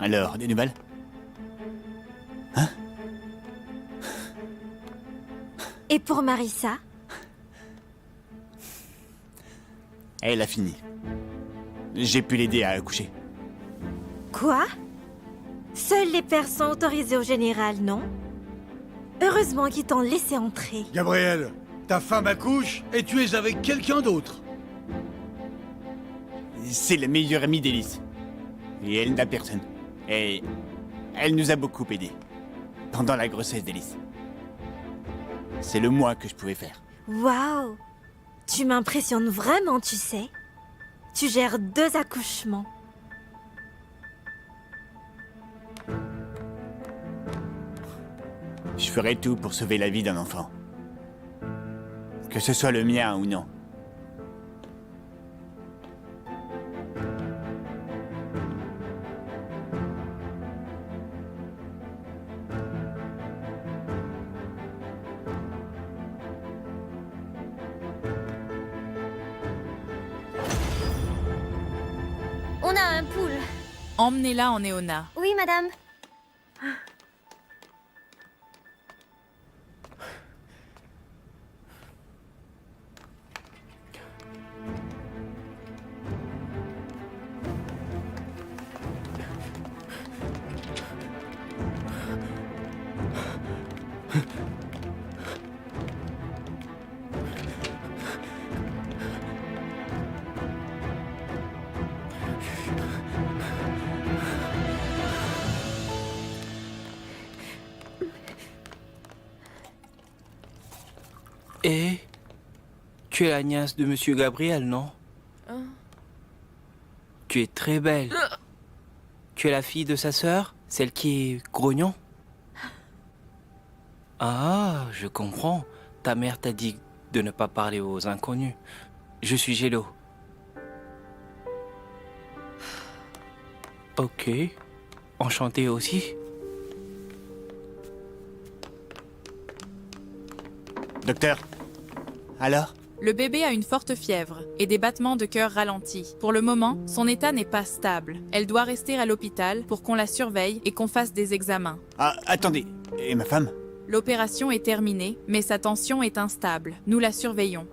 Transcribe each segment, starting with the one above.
Alors, des nouvelles? Hein? Et pour Marissa? Elle a fini. J'ai pu l'aider à accoucher. Quoi? Seuls les pères sont autorisés au général, non? Heureusement qu'ils t'ont laissé entrer. Gabriel, ta femme accouche et tu es avec quelqu'un d'autre. C'est la meilleure amie d'Élise. Et elle n'a personne. Et elle nous a beaucoup aidés. Pendant la grossesse d'Élise. C'est le moins que je pouvais faire. Waouh! Tu m'impressionnes vraiment, tu sais. Tu gères 2 accouchements. Je ferai tout pour sauver la vie d'un enfant. Que ce soit le mien ou non. On a un poule. Emmenez-la en néonat. Oui, madame. Et tu es la nièce de Monsieur Gabriel, non? Tu es très belle. Tu es la fille de sa sœur, celle qui est grognon? Ah, je comprends. Ta mère t'a dit de ne pas parler aux inconnus. Je suis Gélo. Ok. Enchanté aussi. Docteur? Alors? Le bébé a une forte fièvre et des battements de cœur ralentis. Pour le moment, son état n'est pas stable. Elle doit rester à l'hôpital pour qu'on la surveille et qu'on fasse des examens. Ah, attendez. Et ma femme? L'opération est terminée, mais sa tension est instable. Nous la surveillons.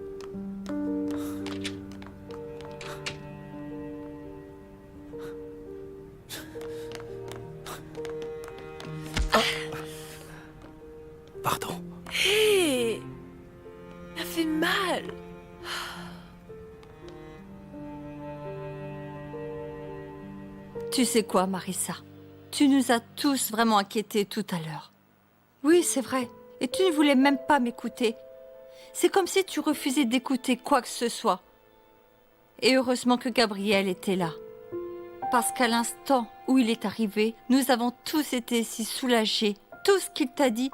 Pardon. Hé! Ça fait mal. Tu sais quoi, Marissa? Tu nous as tous vraiment inquiétés tout à l'heure. Oui, c'est vrai. Et tu ne voulais même pas m'écouter. C'est comme si tu refusais d'écouter quoi que ce soit. Et heureusement que Gabriel était là. Parce qu'à l'instant où il est arrivé, nous avons tous été si soulagés. Tout ce qu'il t'a dit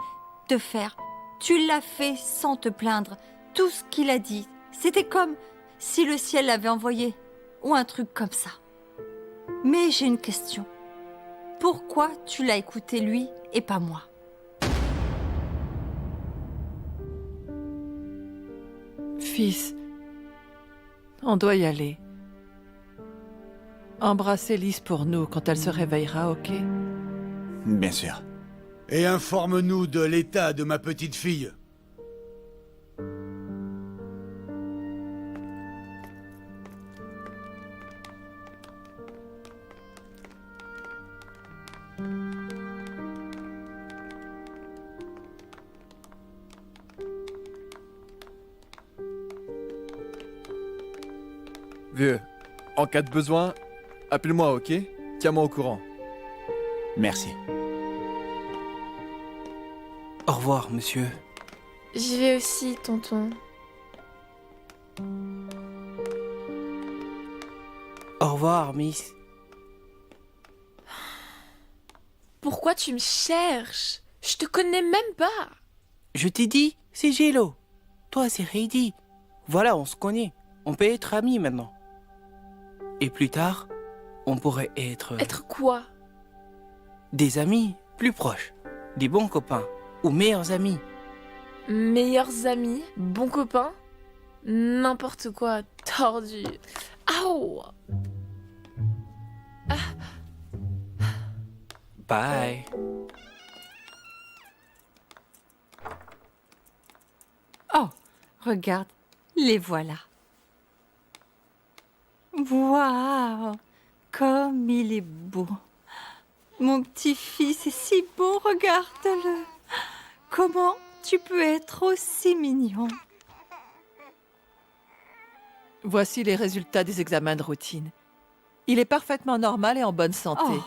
de faire, tu l'as fait sans te plaindre. Tout ce qu'il a dit, c'était comme si le ciel l'avait envoyé. Ou un truc comme ça. Mais j'ai une question. Pourquoi tu l'as écouté lui et pas moi? Fils, on doit y aller. Embrasse Élise pour nous quand elle se réveillera, ok? Bien sûr. Et informe-nous de l'état de ma petite fille. Vieux, en cas de besoin, appelle-moi, ok? Tiens-moi au courant. Merci. Au revoir, monsieur. J'y vais aussi, tonton. Au revoir, Miss. Pourquoi tu me cherches? Je te connais même pas. Je t'ai dit, c'est Gélo. Toi, c'est Heidi. Voilà, on se connaît. On peut être amis maintenant. Et plus tard, on pourrait être... Être quoi? Des amis plus proches. Des bons copains. Ou meilleurs amis. Meilleurs amis? Bons copains? N'importe quoi, tordu. Aouh! Bye. Oh, regarde, les voilà. Waouh, comme il est beau. Mon petit-fils est si beau, regarde-le. Comment tu peux être aussi mignon? Voici les résultats des examens de routine. Il est parfaitement normal et en bonne santé. Oh,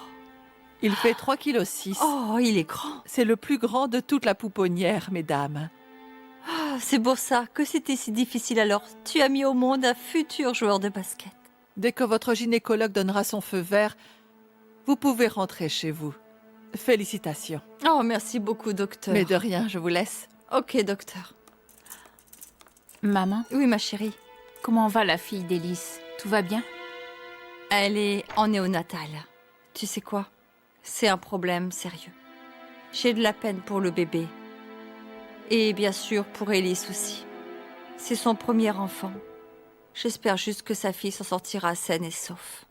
Il fait 3,6 kg. oh, il est grand. C'est le plus grand de toute la pouponnière, mesdames. Ah, c'est pour ça que c'était si difficile alors. Tu as mis au monde un futur joueur de basket. Dès que votre gynécologue donnera son feu vert, vous pouvez rentrer chez vous. Félicitations. Oh, merci beaucoup, docteur. Mais de rien, je vous laisse. Ok, docteur. Maman, Oui, ma chérie. comment va la fille d'Élise? Tout va bien? Elle est en néonatal. Tu sais quoi? C'est un problème sérieux. J'ai de la peine pour le bébé. Et bien sûr pour Élise aussi. C'est son premier enfant. J'espère juste que sa fille s'en sortira saine et sauf.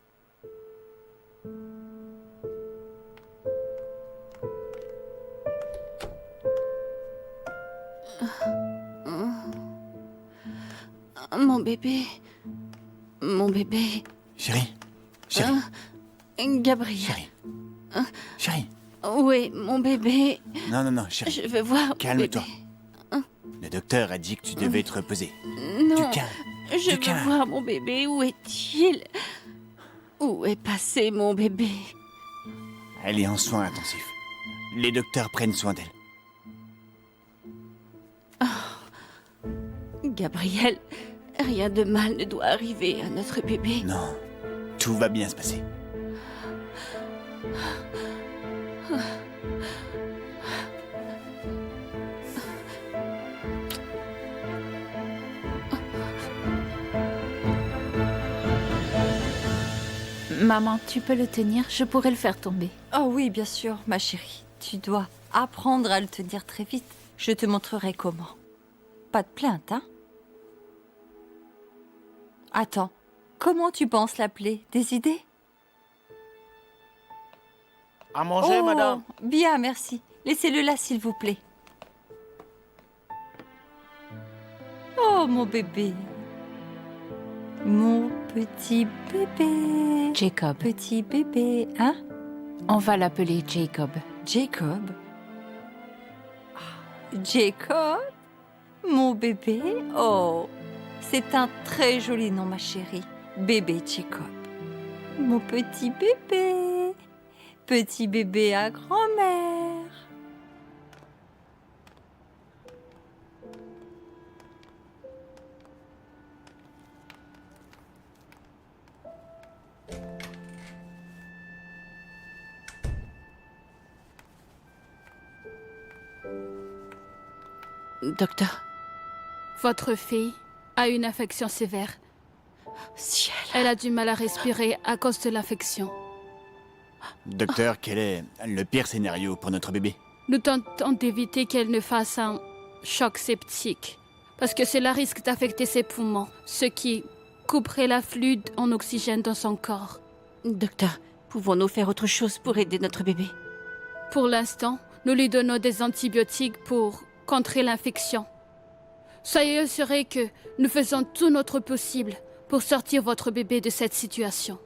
Mon bébé. Mon bébé. Chérie, chérie, Gabriel. chérie, chérie. Oui, mon bébé. Non, non, non, chérie. Je veux voir mon Calme-toi. bébé. Le docteur a dit que tu devais te reposer. Non, Du calme. je du veux calme. voir mon bébé. Où est-il? Où est passé mon bébé? Elle est en soins intensifs. Les docteurs prennent soin d'elle. Gabriel, rien de mal ne doit arriver à notre bébé. Non, tout va bien se passer. Maman, tu peux le tenir? Je pourrais le faire tomber. Oh oui, bien sûr, ma chérie. Tu dois apprendre à le tenir très vite. Je te montrerai comment. Pas de plainte, hein? Attends, comment tu penses l'appeler? Des idées? À manger, madame. Bien, merci. Laissez-le là, s'il vous plaît. Oh, mon bébé. Mon petit bébé. Jacob. Petit bébé, hein? On va l'appeler Jacob. Jacob? Ah, Jacob? Mon bébé? Oh, c'est un très joli nom, ma chérie. Bébé Jacob. Mon petit bébé. Petit bébé à grand-mère. Docteur. Votre fille a une infection sévère. Ciel. Elle a du mal à respirer à cause de l'infection. Docteur, quel est le pire scénario pour notre bébé? Nous tentons d'éviter qu'elle ne fasse un choc septique, parce que cela risque d'affecter ses poumons, ce qui couperait l'afflux en oxygène dans son corps. Docteur, pouvons-nous faire autre chose pour aider notre bébé? Pour l'instant, nous lui donnons des antibiotiques pour contrer l'infection. Soyez assurés que nous faisons tout notre possible pour sortir votre bébé de cette situation.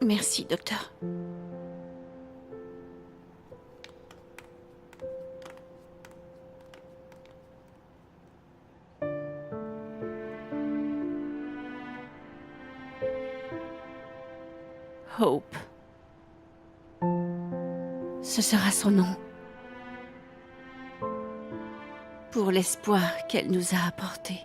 Merci, docteur. Hope. Ce sera son nom. Pour l'espoir qu'elle nous a apporté.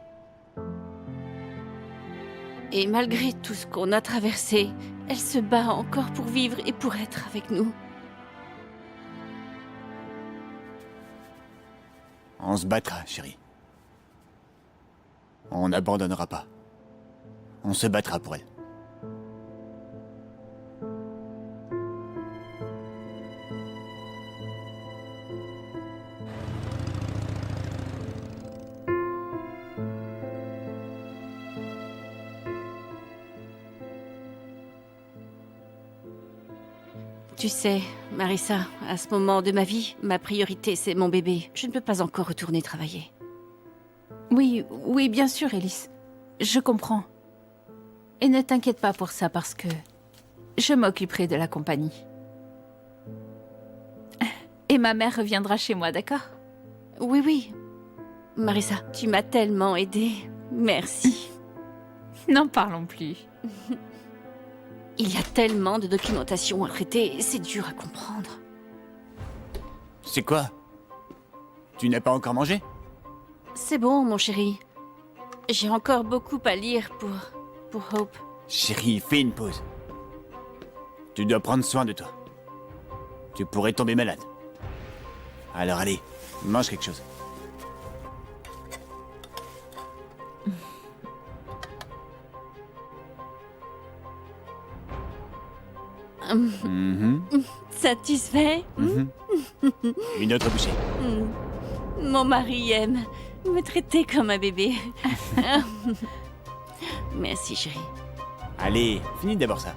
Et malgré tout ce qu'on a traversé, elle se bat encore pour vivre et pour être avec nous. On se battra, chérie. On n'abandonnera pas. On se battra pour elle. Tu sais, Marissa, à ce moment de ma vie, ma priorité, c'est mon bébé. Je ne peux pas encore retourner travailler. Oui, oui, bien sûr, Elise. Je comprends. Et ne t'inquiète pas pour ça parce que je m'occuperai de la compagnie. Et ma mère reviendra chez moi, d'accord? Oui, oui. Marissa, tu m'as tellement aidée. Merci. N'en parlons plus. Il y a tellement de documentation à traiter, c'est dur à comprendre. C'est quoi? Tu n'as pas encore mangé? C'est bon, mon chéri. J'ai encore beaucoup à lire pour Hope. Chérie, fais une pause. Tu dois prendre soin de toi. Tu pourrais tomber malade. Alors allez, mange quelque chose. Satisfait? Une autre bouchée. Mon mari aime me traiter comme un bébé. Merci, chérie. Allez, finis d'abord ça.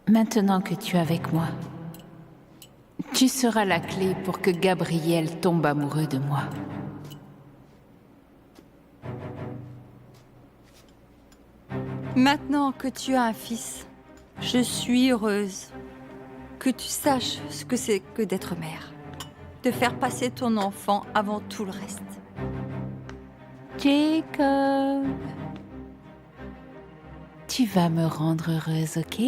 Maintenant que tu es avec moi, tu seras la clé pour que Gabriel tombe amoureux de moi. Maintenant que tu as un fils, je suis heureuse que tu saches ce que c'est que d'être mère. De faire passer ton enfant avant tout le reste. Jacob, tu vas me rendre heureuse, ok?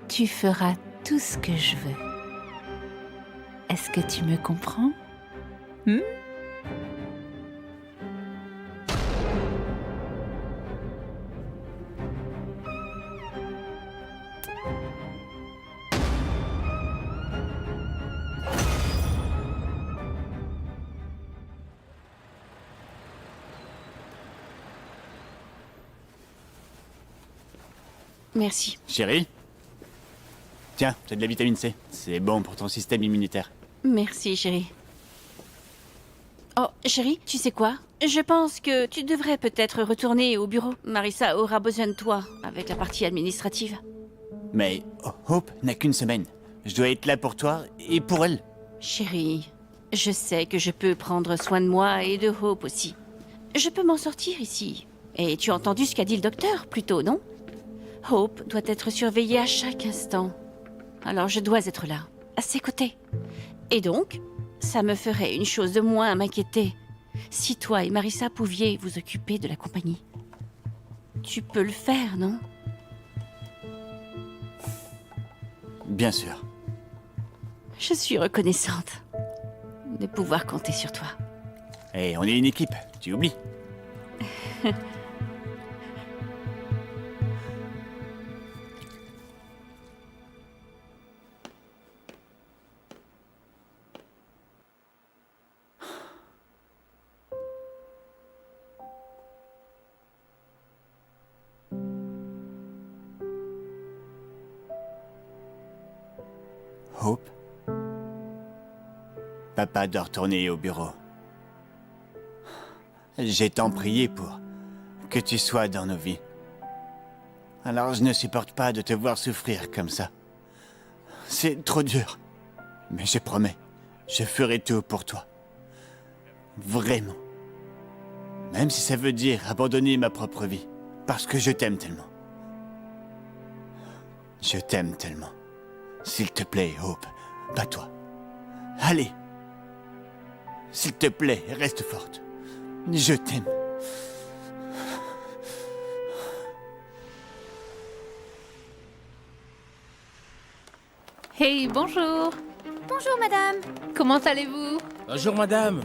Tu feras tout ce que je veux. Est-ce que tu me comprends? Merci. Chérie? Tiens, t'as de la vitamine C. C'est bon pour ton système immunitaire. Merci, chérie. Oh, chérie, tu sais quoi? Je pense que tu devrais peut-être retourner au bureau. Marissa aura besoin de toi avec la partie administrative. Mais Hope n'a qu'une semaine. Je dois être là pour toi et pour elle. Chérie, je sais que je peux prendre soin de moi et de Hope aussi. Je peux m'en sortir ici. Et tu as entendu ce qu'a dit le docteur plus tôt, non? Hope doit être surveillée à chaque instant. Alors je dois être là, à ses côtés. Et donc, ça me ferait une chose de moins à m'inquiéter si toi et Marissa pouviez vous occuper de la compagnie. Tu peux le faire, non? Bien sûr. Je suis reconnaissante de pouvoir compter sur toi. Et on est une équipe, tu oublies. Hope? Papa doit retourner au bureau. J'ai tant prié pour que tu sois dans nos vies. Alors je ne supporte pas de te voir souffrir comme ça. C'est trop dur. Mais je promets, je ferai tout pour toi. Vraiment. Même si ça veut dire abandonner ma propre vie. Parce que je t'aime tellement. Je t'aime tellement. S'il te plaît, Hope, bats-toi. Allez. S'il te plaît, reste forte. Je t'aime. Hey, bonjour. Bonjour, madame. Comment allez-vous? Bonjour, madame.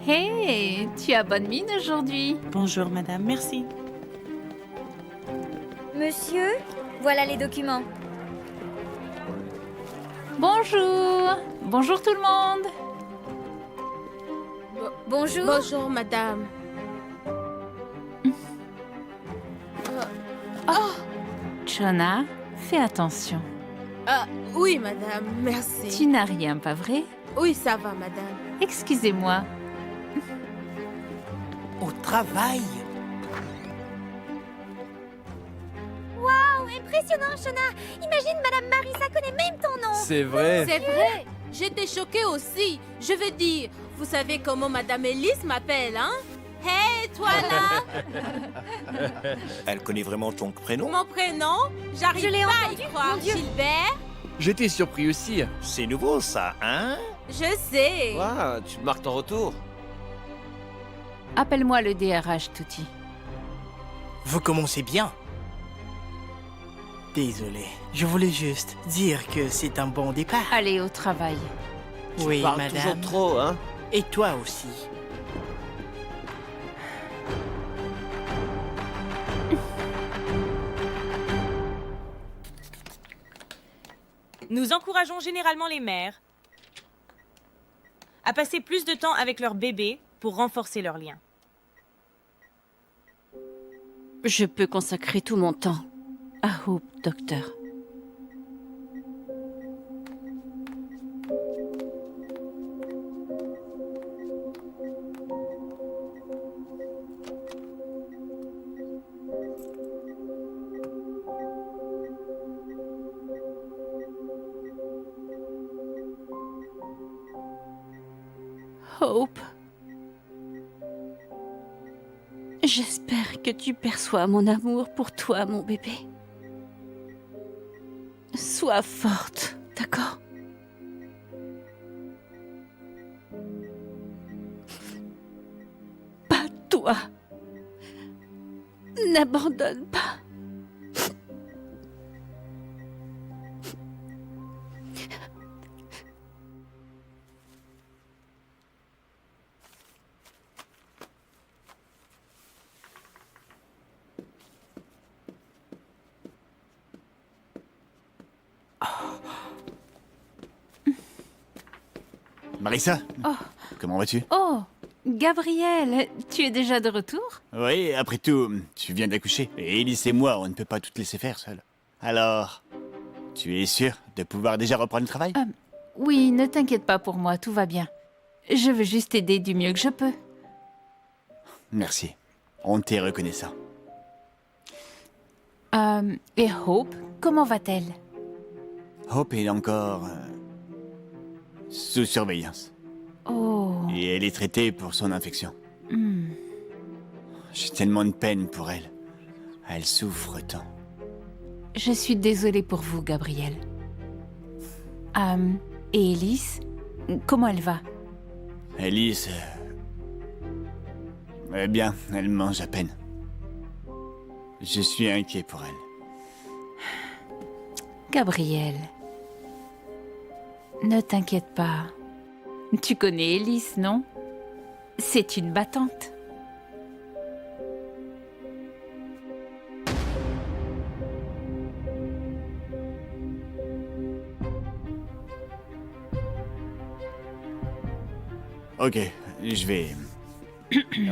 Hey, tu as bonne mine aujourd'hui. Bonjour, madame, merci. Monsieur, voilà les documents. Bonjour. Bonjour tout le monde. Bonjour. Bonjour, madame. Jonah, fais attention. Ah, oui, madame, merci. Tu n'as rien, pas vrai? Oui, ça va, madame. Excusez-moi. Au travail. Waouh, impressionnant, Shona. Imagine, Madame Marissa connaît même ton nom. C'est vrai. C'est vrai. J'étais choquée aussi. Je veux dire, vous savez comment Madame Elise m'appelle, hein? Hey, toi là! Elle connaît vraiment ton prénom? Mon prénom? J'arrive Je l'ai pas à entendu, y croire. mon Dieu. Gilbert? J'étais surpris aussi. C'est nouveau ça, hein? Je sais. Waouh, tu marques ton retour. Appelle-moi le DRH, Tutti. Vous commencez bien. Désolé, je voulais juste dire que c'est un bon départ. Allez au travail. Tu Oui, parles madame. toujours trop, hein? Et toi aussi. Nous encourageons généralement les mères à passer plus de temps avec leur bébé pour renforcer leur lien. Je peux consacrer tout mon temps à Hope, docteur. Hope. J'espère que tu perçois mon amour pour toi, mon bébé. Sois forte, d'accord? Pas toi. N'abandonne pas. Marissa, Oh. comment vas-tu? Oh, Gabriel, tu es déjà de retour? Oui, après tout, tu viens d'accoucher. Et Elise et moi, on ne peut pas tout te laisser faire seul. Alors, tu es sûr de pouvoir déjà reprendre le travail? Oui, ne t'inquiète pas pour moi, tout va bien. Je veux juste t'aider du mieux que je peux. Merci. On t'est reconnaissant. Et Hope, comment va-t-elle? Hope est encore sous surveillance. Oh. Et elle est traitée pour son infection. Hmm. J'ai tellement de peine pour elle. Elle souffre tant. Je suis désolée pour vous, Gabriel. Et Elise, comment elle va? Elise... Eh bien, elle mange à peine. Je suis inquiet pour elle. Gabriel, ne t'inquiète pas. Tu connais Elise, non? C'est une battante. Ok, je vais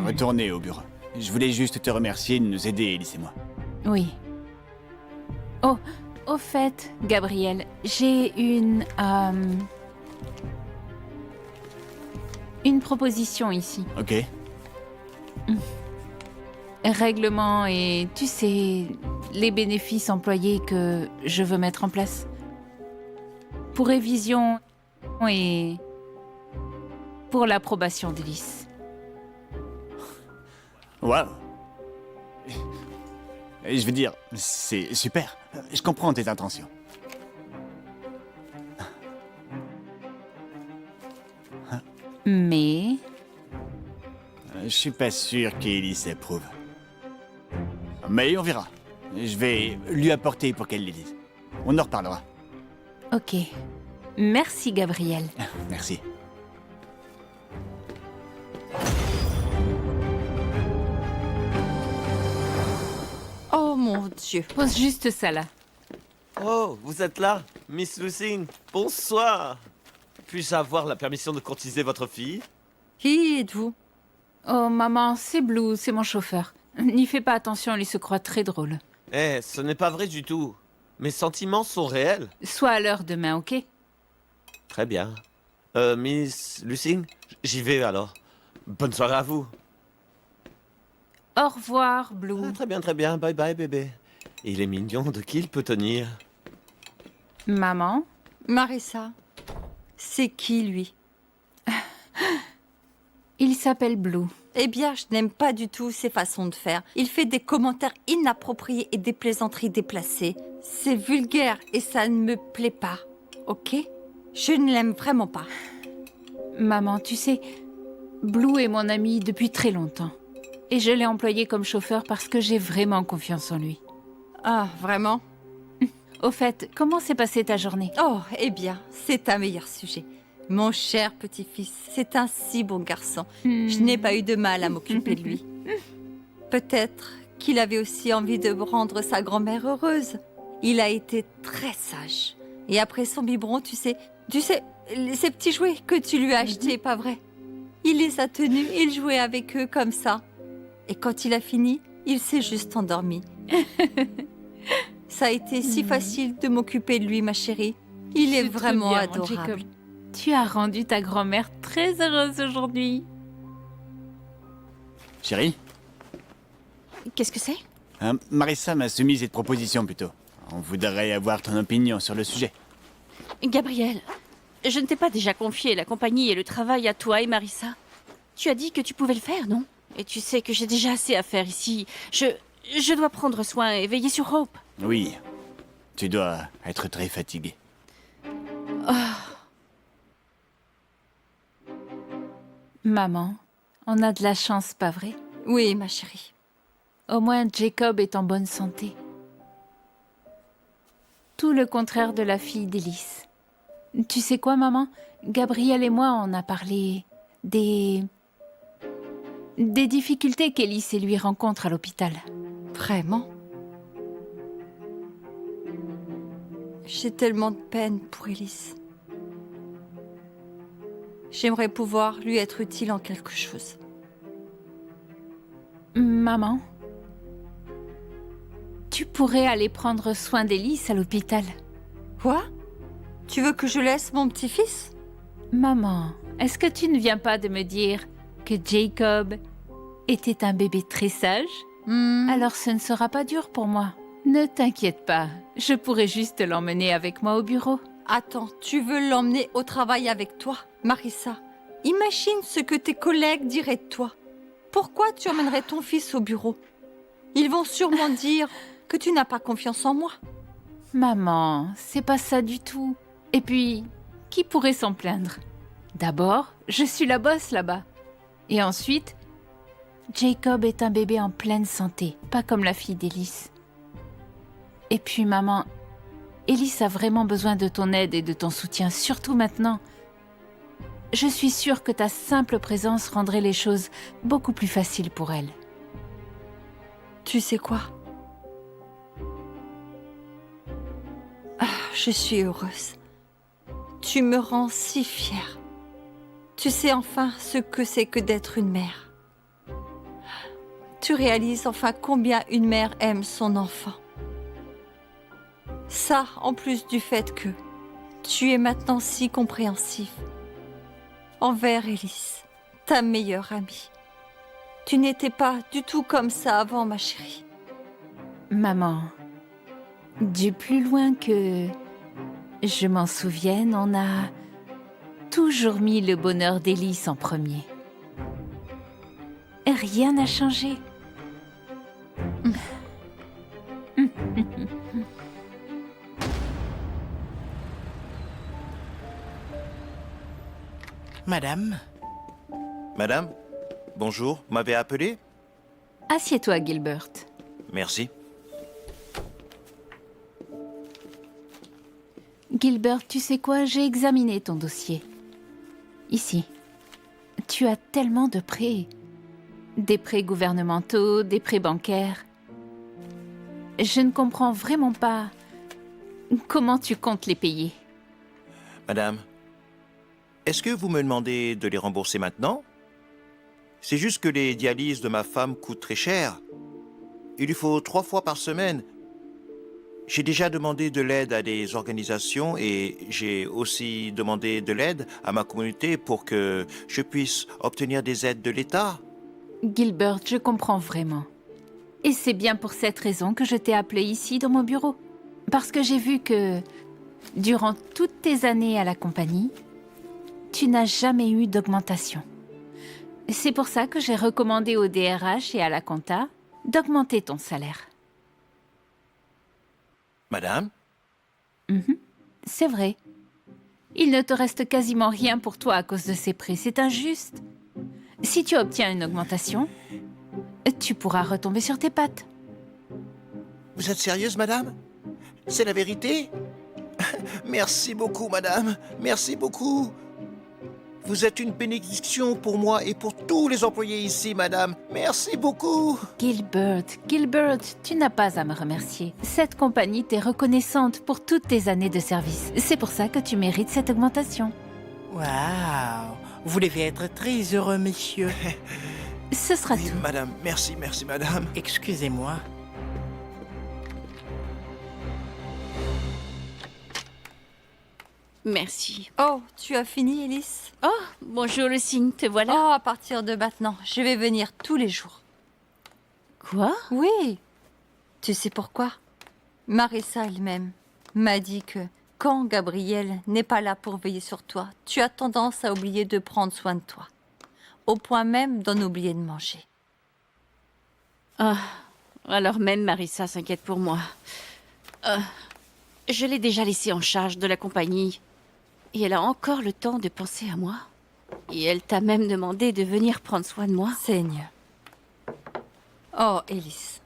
retourner au bureau. Je voulais juste te remercier de nous aider, Elise et moi. Oui. Oh, au fait, Gabriel, j'ai une proposition ici. Ok. Règlement et, tu sais, les bénéfices employés que je veux mettre en place. Pour révision et pour l'approbation d'Elise. Waouh. Je veux dire, c'est super. Je comprends tes intentions. Mais... Je suis pas sûr qu'Elise approuve. Mais on verra. Je vais lui apporter pour qu'elle les lise. On en reparlera. Ok. Merci, Gabriel. Merci. Oh mon Dieu. Pose juste ça là. Oh, vous êtes là, Miss Lucine. Bonsoir. Puis-je avoir la permission de courtiser votre fille? Qui êtes-vous? Oh, maman, c'est Blue, c'est mon chauffeur. N'y fais pas attention, il se croit très drôle. Eh, ce n'est pas vrai du tout. Mes sentiments sont réels. Sois à l'heure demain, ok? Très bien. Miss Lucine, j'y vais alors. Bonne soirée à vous. Au revoir, Blue. Ah, très bien. Bye bye, bébé. Il est mignon, de qui il peut tenir? Maman? Marissa, c'est qui lui? Il s'appelle Blue. Eh bien, je n'aime pas du tout ses façons de faire. Il fait des commentaires inappropriés et des plaisanteries déplacées. C'est vulgaire et ça ne me plaît pas. Ok? Je ne l'aime vraiment pas. Maman, tu sais, Blue est mon ami depuis très longtemps. Et je l'ai employé comme chauffeur parce que j'ai vraiment confiance en lui. Ah, vraiment? Au fait, comment s'est passée ta journée? Oh, eh bien, c'est un meilleur sujet. Mon cher petit-fils, c'est un si bon garçon. Je n'ai pas eu de mal à m'occuper de lui. Peut-être qu'il avait aussi envie de rendre sa grand-mère heureuse. Il a été très sage. Et après son biberon, tu sais, ces petits jouets que tu lui as achetés, pas vrai? Il les a tenus, il jouait avec eux comme ça. Et quand il a fini, il s'est juste endormi. Ça a été si facile de m'occuper de lui, ma chérie. Il est vraiment bien, adorable. Tu as rendu ta grand-mère très heureuse aujourd'hui. Chérie, Qu'est-ce que c'est? Marissa m'a soumis cette proposition plutôt. On voudrait avoir ton opinion sur le sujet. Gabriel, je ne t'ai pas déjà confié la compagnie et le travail à toi et Marissa. Tu as dit que tu pouvais le faire, non? Et tu sais que j'ai déjà assez à faire ici. Je dois prendre soin et veiller sur Hope. Oui, tu dois être très fatiguée. Maman, on a de la chance, pas vrai? Oui, ma chérie. Au moins, Jacob est en bonne santé. Tout le contraire de la fille d'Élise. Tu sais quoi, maman? Gabriel et moi, on a parlé des difficultés qu'Élise et lui rencontrent à l'hôpital. Vraiment? J'ai tellement de peine pour Élise. J'aimerais pouvoir lui être utile en quelque chose. Maman, tu pourrais aller prendre soin d'Élise à l'hôpital. Quoi? Tu veux que je laisse mon petit-fils? Maman, est-ce que tu ne viens pas de me dire que Jacob était un bébé très sage? Alors ce ne sera pas dur pour moi. Ne t'inquiète pas, je pourrai juste l'emmener avec moi au bureau. Attends, tu veux l'emmener au travail avec toi, Marissa? Imagine ce que tes collègues diraient de toi. Pourquoi tu emmènerais ton fils au bureau? Ils vont sûrement dire que tu n'as pas confiance en moi. Maman, c'est pas ça du tout. Et puis, qui pourrait s'en plaindre? D'abord, je suis la boss là-bas. Et ensuite, Jacob est un bébé en pleine santé, pas comme la fille d'Élise. Et puis, maman, Élise a vraiment besoin de ton aide et de ton soutien, surtout maintenant. Je suis sûre que ta simple présence rendrait les choses beaucoup plus faciles pour elle. Tu sais quoi? Je suis heureuse. Tu me rends si fière. Tu sais enfin ce que c'est que d'être une mère. Tu réalises enfin combien une mère aime son enfant. Ça, en plus du fait que tu es maintenant si compréhensif envers Élise, ta meilleure amie. Tu n'étais pas du tout comme ça avant, ma chérie. Maman, du plus loin que je m'en souvienne, on a toujours mis le bonheur d'Élise en premier. Rien n'a changé. Madame? Madame? Bonjour, vous m'avez appelé? Assieds-toi, Gilbert. Merci. Gilbert, tu sais quoi? J'ai examiné ton dossier. Ici. Tu as tellement de prêts. Des prêts gouvernementaux, des prêts bancaires. Je ne comprends vraiment pas comment tu comptes les payer. Madame, est-ce que vous me demandez de les rembourser maintenant? C'est juste que les dialyses de ma femme coûtent très cher. Il lui faut 3 fois par semaine. J'ai déjà demandé de l'aide à des organisations et j'ai aussi demandé de l'aide à ma communauté pour que je puisse obtenir des aides de l'État. Gilbert, je comprends vraiment. Et c'est bien pour cette raison que je t'ai appelé ici dans mon bureau. Parce que j'ai vu que, durant toutes tes années à la compagnie, tu n'as jamais eu d'augmentation. C'est pour ça que j'ai recommandé au DRH et à la compta d'augmenter ton salaire. Madame? C'est vrai. Il ne te reste quasiment rien pour toi à cause de ces prix. C'est injuste. Si tu obtiens une augmentation, tu pourras retomber sur tes pattes. Vous êtes sérieuse, madame? C'est la vérité? Merci beaucoup, madame. Merci beaucoup. Vous êtes une bénédiction pour moi et pour tous les employés ici, madame. Merci beaucoup. Gilbert, tu n'as pas à me remercier. Cette compagnie t'est reconnaissante pour toutes tes années de service. C'est pour ça que tu mérites cette augmentation. Waouh! Vous devez être très heureux, monsieur. Ce sera tout. Madame, merci, madame. Excusez-moi. Merci. Oh, tu as fini, Elise? Oh, bonjour Lucine, te voilà. Oh, à partir de maintenant, je vais venir tous les jours. Quoi? Oui. Tu sais pourquoi? Marissa elle-même m'a dit que quand Gabriel n'est pas là pour veiller sur toi, tu as tendance à oublier de prendre soin de toi. Au point même d'en oublier de manger. Ah, alors même Marissa s'inquiète pour moi. Je l'ai déjà laissée en charge de la compagnie. Et elle a encore le temps de penser à moi. Et elle t'a même demandé de venir prendre soin de moi. Seigneur. Oh, Élise,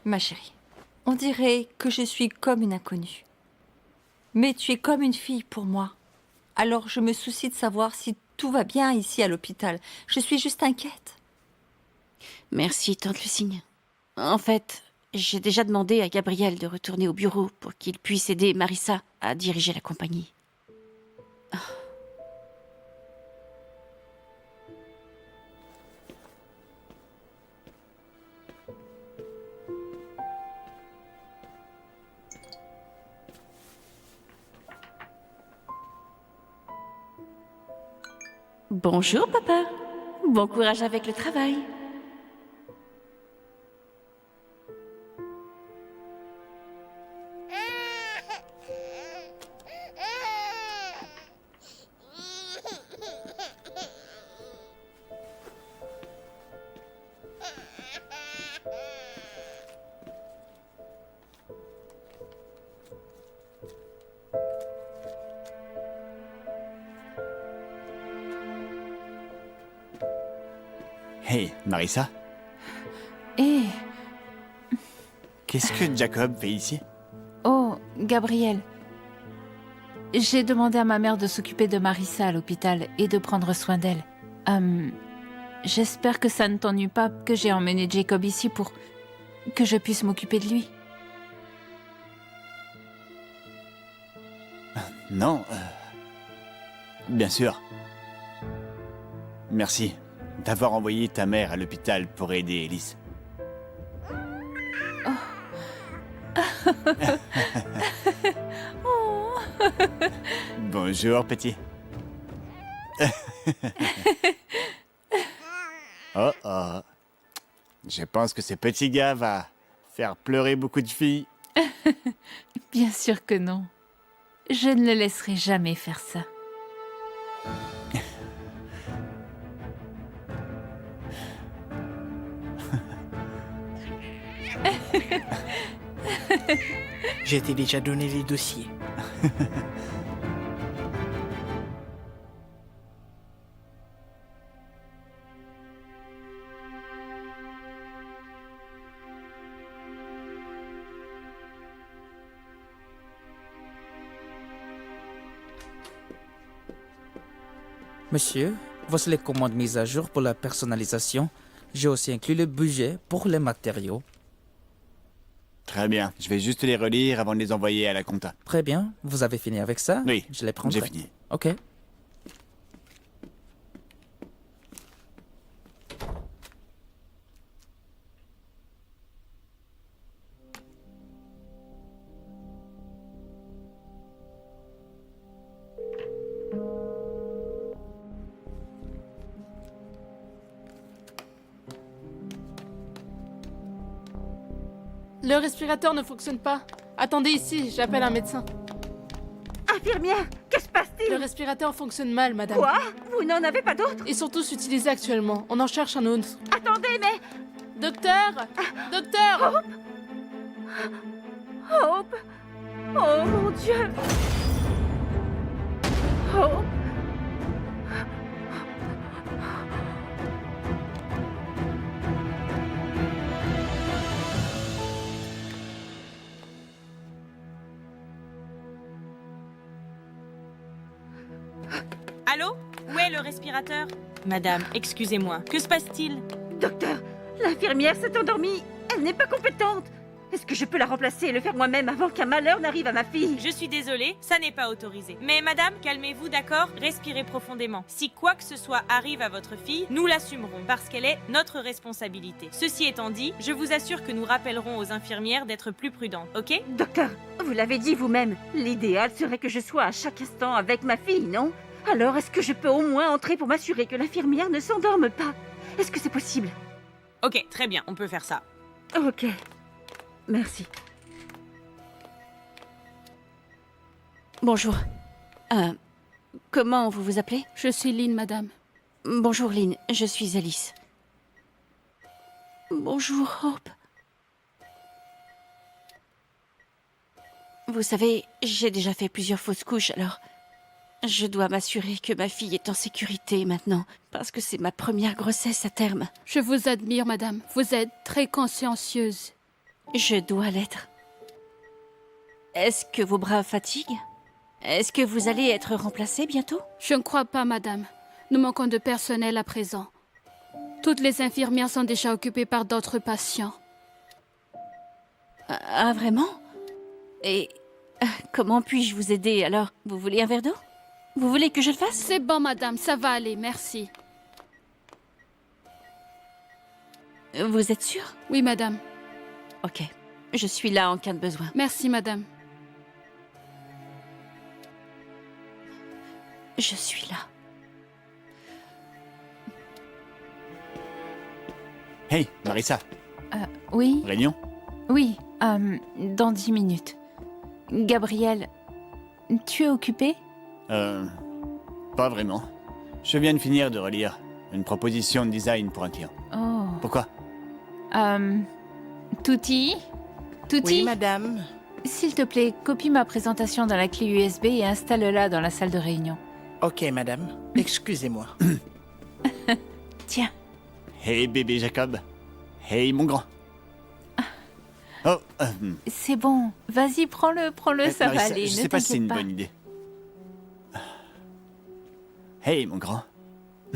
ma chérie, on dirait que je suis comme une inconnue. Mais tu es comme une fille pour moi. Alors je me soucie de savoir si tout va bien ici à l'hôpital. Je suis juste inquiète. Merci, tante Lucine. En fait, j'ai déjà demandé à Gabriel de retourner au bureau pour qu'il puisse aider Marissa à diriger la compagnie. Bonjour, papa. Bon courage avec le travail. Hey, Marissa? Qu'est-ce que Jacob fait ici? Oh, Gabriel. J'ai demandé à ma mère de s'occuper de Marissa à l'hôpital et de prendre soin d'elle. J'espère que ça ne t'ennuie pas que j'ai emmené Jacob ici pour que je puisse m'occuper de lui. Non. Bien sûr. Merci d'avoir envoyé ta mère à l'hôpital pour aider Elise. Oh. Bonjour, petit. Oh oh. Je pense que ce petit gars va faire pleurer beaucoup de filles. Bien sûr que non. Je ne le laisserai jamais faire ça. Je t'ai déjà donné les dossiers. Monsieur, voici les commandes mises à jour pour la personnalisation. J'ai aussi inclus le budget pour les matériaux. Très bien. Je vais juste les relire avant de les envoyer à la compta. Très bien. Vous avez fini avec ça? Oui, je les prendrai. j'ai fini. Ok. Le respirateur ne fonctionne pas. Attendez ici, j'appelle un médecin. Infirmière, que se passe-t-il? Le respirateur fonctionne mal, madame. Quoi? Vous n'en avez pas d'autres? Ils sont tous utilisés actuellement. On en cherche un autre. Attendez, mais... Docteur! Docteur! Hope! Oh mon Dieu! Hope! Allô? Où est le respirateur? Madame, excusez-moi. Que se passe-t-il? Docteur, l'infirmière s'est endormie. Elle n'est pas compétente. Est-ce que je peux la remplacer et le faire moi-même avant qu'un malheur n'arrive à ma fille? Je suis désolée, ça n'est pas autorisé. Mais madame, calmez-vous, d'accord? Respirez profondément. Si quoi que ce soit arrive à votre fille, nous l'assumerons parce qu'elle est notre responsabilité. Ceci étant dit, je vous assure que nous rappellerons aux infirmières d'être plus prudentes, ok? Docteur, vous l'avez dit vous-même. L'idéal serait que je sois à chaque instant avec ma fille, non? Alors, est-ce que je peux au moins entrer pour m'assurer que l'infirmière ne s'endorme pas? Est-ce que c'est possible? Ok, très bien, on peut faire ça. Ok. Merci. Bonjour. Comment vous vous appelez? Je suis Lynn, madame. Bonjour, Lynn. Je suis Alice. Bonjour, Hope. Vous savez, j'ai déjà fait plusieurs fausses couches, alors... Je dois m'assurer que ma fille est en sécurité maintenant, parce que c'est ma première grossesse à terme. Je vous admire, madame. Vous êtes très consciencieuse. Je dois l'être. Est-ce que vos bras fatiguent? Est-ce que vous allez être remplacée bientôt? Je ne crois pas, madame. Nous manquons de personnel à présent. Toutes les infirmières sont déjà occupées par d'autres patients. Ah, vraiment? Et comment puis-je vous aider alors? Vous voulez un verre d'eau? Vous voulez que je le fasse? C'est bon, madame, ça va aller, merci. Vous êtes sûre? Oui, madame. Ok, je suis là en cas de besoin. Merci, madame. Je suis là. Hey, Marissa. Oui? Réunion? Oui, dans 10 minutes. Gabriel, tu es occupé? Pas vraiment. Je viens de finir de relire une proposition de design pour un client. Oh. Pourquoi? Touti? Oui, madame. S'il te plaît, copie ma présentation dans la clé USB et installe-la dans la salle de réunion. Ok, madame. Excusez-moi. Tiens. Hey, bébé Jacob. Hey, mon grand. Oh, C'est bon. Vas-y, prends-le, ça va Marissa, aller. je ne sais pas si c'est t'inquiète une pas. bonne idée. Hey, mon grand.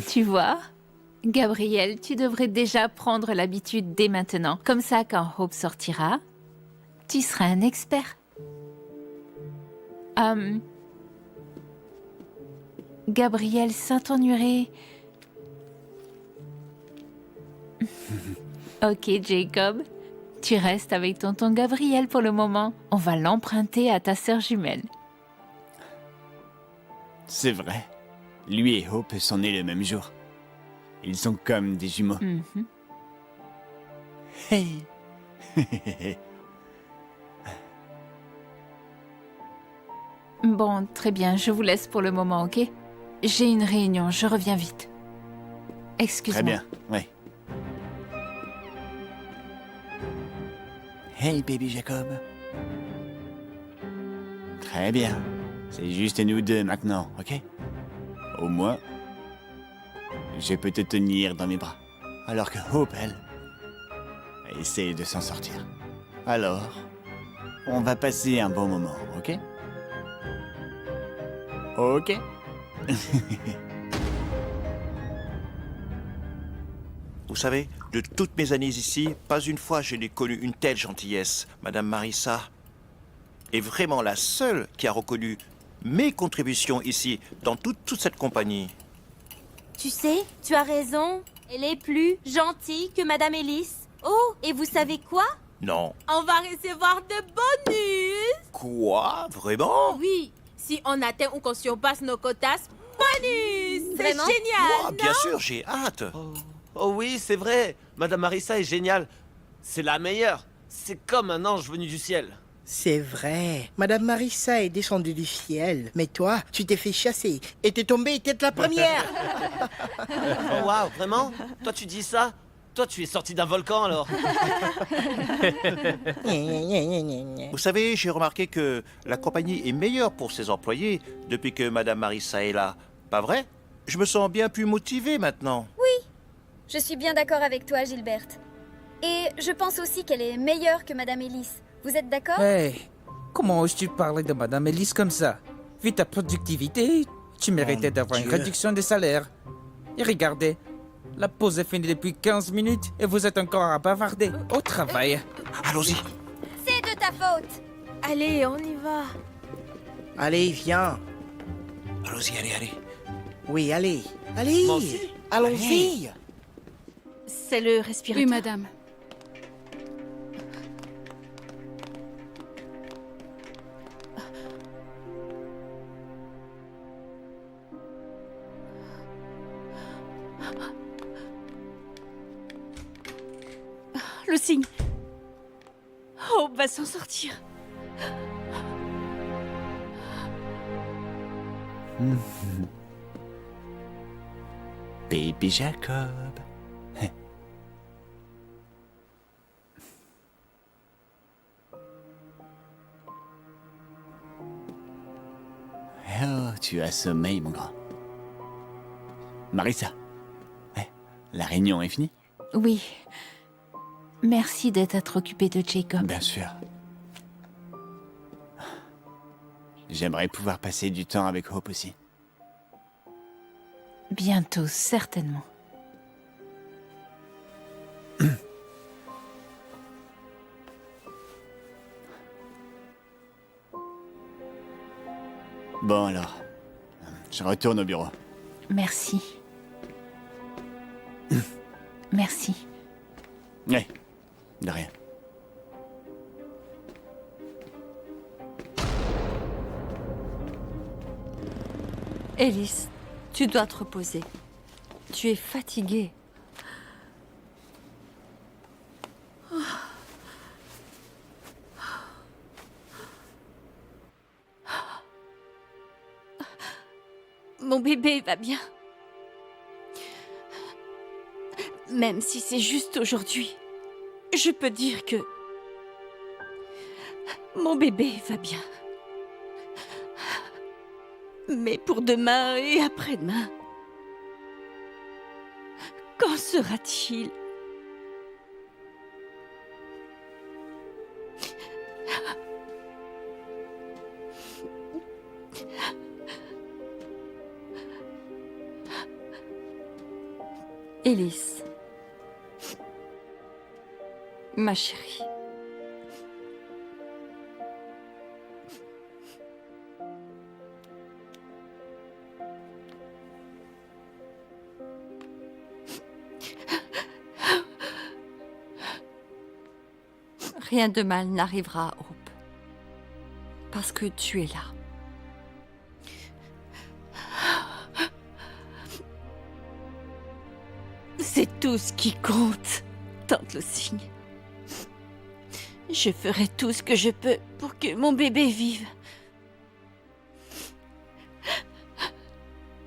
Tu vois? Gabriel, tu devrais déjà prendre l'habitude dès maintenant. Comme ça, quand Hope sortira, tu seras un expert. Gabriel, ça t'ennuierait? Ok, Jacob. Tu restes avec tonton Gabriel pour le moment. On va l'emprunter à ta sœur jumelle. C'est vrai. Lui et Hope sont nés le même jour. Ils sont comme des jumeaux. Mhm. Hey. Bon, très bien, je vous laisse pour le moment, ok? J'ai une réunion, je reviens vite. Excuse-moi. Très bien, oui. Hey, baby Jacob. Très bien. C'est juste nous deux maintenant, ok? Au moins, je peux te tenir dans mes bras. Alors que Hope, elle, essaie de s'en sortir. Alors, on va passer un bon moment, ok? Ok? Vous savez, de toutes mes années ici, pas une fois je n'ai connu une telle gentillesse. Madame Marissa est vraiment la seule qui a reconnu mes contributions ici, dans toute cette compagnie. Tu sais, tu as raison. Elle est plus gentille que Madame Ellis. Oh, et vous savez quoi? Non. On va recevoir de bonus. Quoi? Vraiment? Oui, si on atteint ou qu'on surpasse nos quotas, bonus. C'est Vraiment? génial, Oh, bien sûr, j'ai hâte. Oh oui, c'est vrai. Madame Marissa est géniale. C'est la meilleure. C'est comme un ange venu du ciel. C'est vrai. Madame Marissa est descendue du ciel. Mais toi, tu t'es fait chasser. Et t'es tombée tête la première. Oh waouh, vraiment? Toi tu dis ça? Toi tu es sorti d'un volcan alors? Vous savez, j'ai remarqué que la compagnie est meilleure pour ses employés depuis que Madame Marissa est là. Pas vrai? Je me sens bien plus motivé maintenant. Oui, je suis bien d'accord avec toi, Gilberte. Et je pense aussi qu'elle est meilleure que Madame Ellis. Vous êtes d'accord? Hey, comment oses-tu parler de Madame Ellis comme ça? Vu ta productivité, tu méritais d'avoir une Dieu. réduction de salaire. Et regardez, la pause est finie depuis 15 minutes et vous êtes encore à bavarder. Au travail. Allons-y. C'est de ta faute. Allez, on y va. Allez, viens. Allons-y, allez. Oui, allez. Allez. Moi aussi. Allons-y. C'est le respirateur. Oui, madame. Le signe. Hope va s'en sortir. Baby Jacob. Oh, tu as sommeil, mon grand. Marissa. Ouais, la réunion est finie? Oui. Merci d'être occupée de Jacob. Bien sûr. J'aimerais pouvoir passer du temps avec Hope aussi. Bientôt, certainement. Bon alors, je retourne au bureau. Merci. Merci. Oui, de rien. Ellis, tu dois te reposer. Tu es fatiguée. Mon bébé va bien. Même si c'est juste aujourd'hui, je peux dire que mon bébé va bien. Mais pour demain et après-demain, qu'en sera-t-il? Ellis, ma chérie. Rien de mal n'arrivera à Hope. Parce que tu es là. C'est tout ce qui compte, tante Lucy. Je ferai tout ce que je peux pour que mon bébé vive.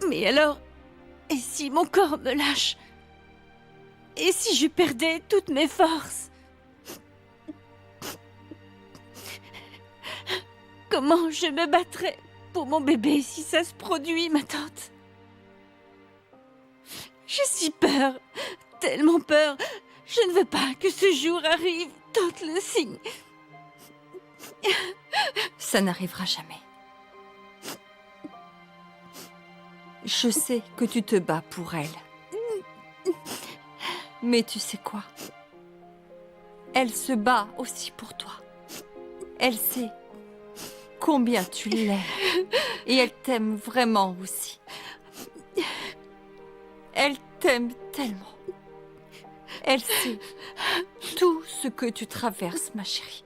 Mais alors, et si mon corps me lâche? Et si je perdais toutes mes forces? Comment je me battrais pour mon bébé si ça se produit, ma tante? J'ai si peur, tellement peur. Je ne veux pas que ce jour arrive, tante Lucy. Ça n'arrivera jamais. Je sais que tu te bats pour elle. Mais tu sais quoi? Elle se bat aussi pour toi. Elle sait combien tu l'aimes. Et elle t'aime vraiment aussi. Elle t'aime tellement. Elle sait tout ce que tu traverses, ma chérie.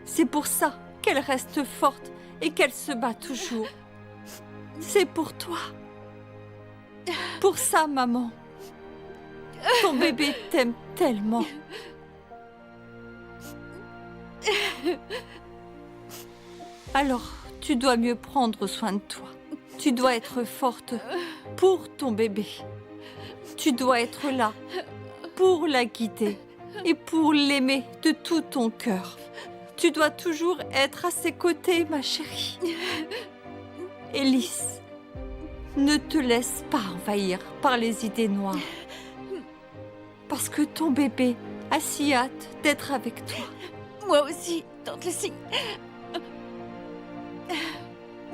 C'est pour ça qu'elle reste forte et qu'elle se bat toujours. C'est pour toi. Pour ça, maman. Ton bébé t'aime tellement. Alors, tu dois mieux prendre soin de toi. Tu dois être forte pour ton bébé. Tu dois être là pour la guider et pour l'aimer de tout ton cœur. Tu dois toujours être à ses côtés, ma chérie. Élise, ne te laisse pas envahir par les idées noires. Parce que ton bébé a si hâte d'être avec toi. Moi aussi, tante Lucie.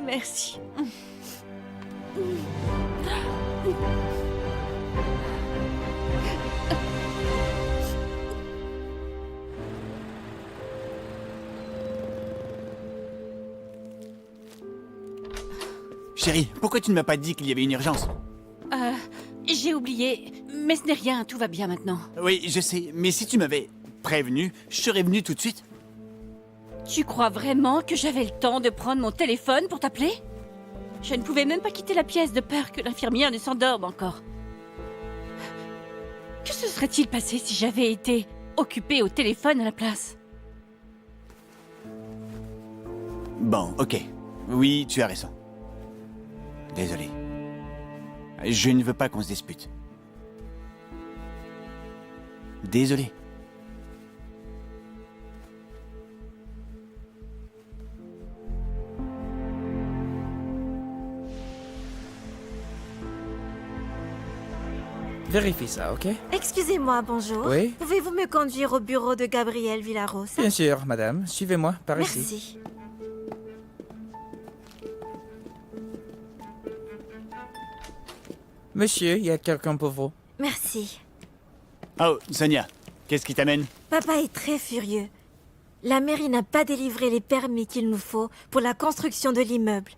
Merci. Chérie, pourquoi tu ne m'as pas dit qu'il y avait une urgence? J'ai oublié, mais ce n'est rien, tout va bien maintenant. Oui, je sais, mais si tu m'avais prévenu, je serais venu tout de suite. Tu crois vraiment que j'avais le temps de prendre mon téléphone pour t'appeler? Je ne pouvais même pas quitter la pièce de peur que l'infirmière ne s'endorme encore. Que se serait-il passé si j'avais été occupée au téléphone à la place? Bon, ok. Oui, tu as raison. Désolé. Je ne veux pas qu'on se dispute. Désolé. Vérifie ça, ok? Excusez-moi, bonjour. Oui? Pouvez-vous me conduire au bureau de Gabriel Villarosa? Bien sûr, madame. Suivez-moi par ici. Merci. Monsieur, il y a quelqu'un pour vous. Merci. Oh, Sonia, qu'est-ce qui t'amène? Papa est très furieux. La mairie n'a pas délivré les permis qu'il nous faut pour la construction de l'immeuble.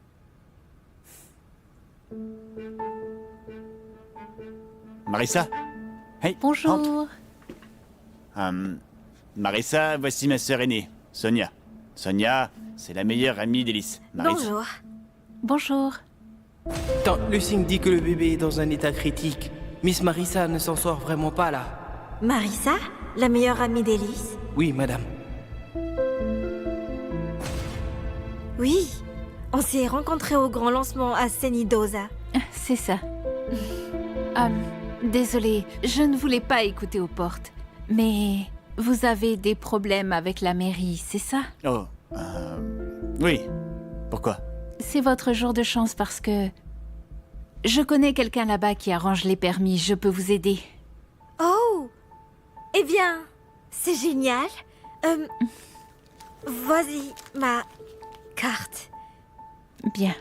Marissa? Hey, bonjour. Marissa, voici ma sœur aînée, Sonia. Sonia, c'est la meilleure amie d'Élise. Bonjour. Bonjour. Tant le signe dit que le bébé est dans un état critique. Miss Marissa ne s'en sort vraiment pas là. Marissa, la meilleure amie d'Élise? Oui, madame. Oui, on s'est rencontrés au grand lancement à Senidosa. C'est ça. Désolée, je ne voulais pas écouter aux portes. Mais vous avez des problèmes avec la mairie, c'est ça? Oh, oui. Pourquoi? C'est votre jour de chance parce que... Je connais quelqu'un là-bas qui arrange les permis, je peux vous aider. Oh! Eh bien, c'est génial. Voici ma carte. Bien.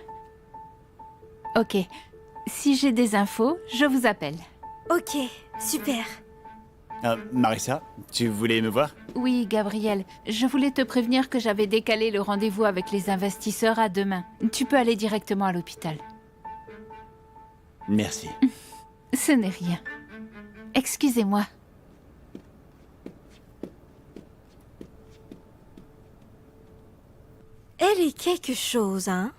Ok. Si j'ai des infos, je vous appelle. Ok, super. Marissa, tu voulais me voir? Oui, Gabriel. Je voulais te prévenir que j'avais décalé le rendez-vous avec les investisseurs à demain. Tu peux aller directement à l'hôpital. Merci. Ce n'est rien. Excusez-moi. Elle est quelque chose, hein?